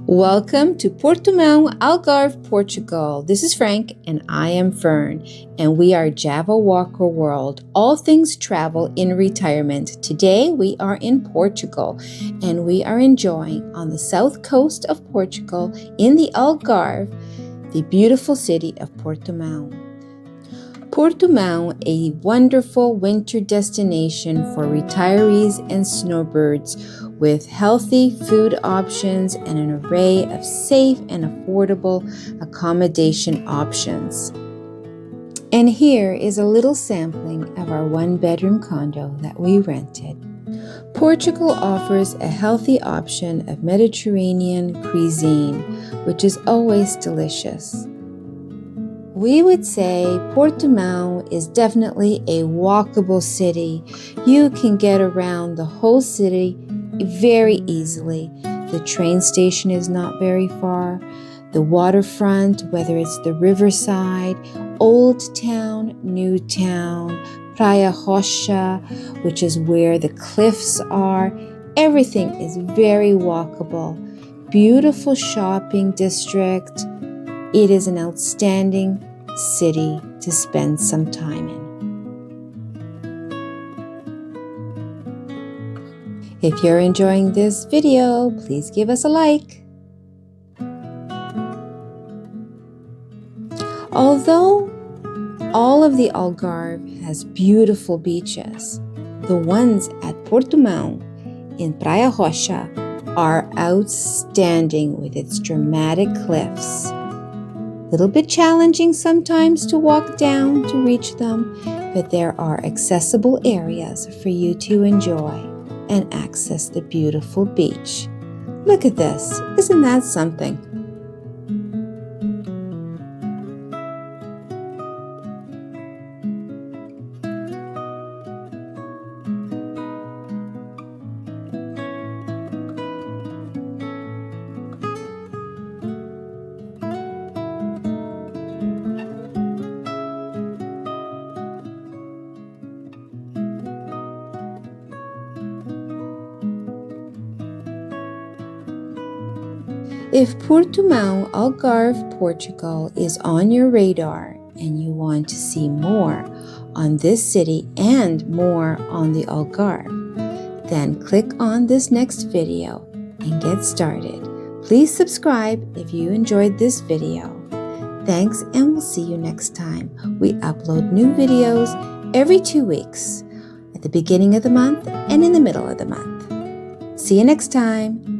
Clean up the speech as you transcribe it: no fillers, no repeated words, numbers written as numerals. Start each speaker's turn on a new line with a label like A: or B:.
A: Welcome to Portimão, Algarve, Portugal. This is Frank and I am Fern, and we are Java Walker World, all things travel in retirement. Today we are in Portugal and we are enjoying on the south coast of Portugal in the Algarve, the beautiful city of Portimão. Portimão, a wonderful winter destination for retirees and snowbirds with healthy food options and an array of safe and affordable accommodation options. And here is a little sampling of our one-bedroom condo that we rented. Portugal offers a healthy option of Mediterranean cuisine, which is always delicious. We would say Portimão is definitely a walkable city. You can get around the whole city very easily. The train station is not very far. The waterfront, whether it's the riverside, Old Town, New Town, Praia Rocha, which is where the cliffs are, everything is very walkable. Beautiful shopping district. It is an outstanding city to spend some time in. If you're enjoying this video, please give us a like. Although all of the Algarve has beautiful beaches, the ones at Portimão in Praia Rocha are outstanding with its dramatic cliffs. Little bit challenging sometimes to walk down to reach them, but there are accessible areas for you to enjoy and access the beautiful beach. Look at this, isn't that something? If Portimão, Algarve, Portugal is on your radar and you want to see more on this city and more on the Algarve, then click on this next video and get started. Please subscribe if you enjoyed this video. Thanks, and we'll see you next time. We upload new videos every 2 weeks, at the beginning of the month and in the middle of the month. See you next time.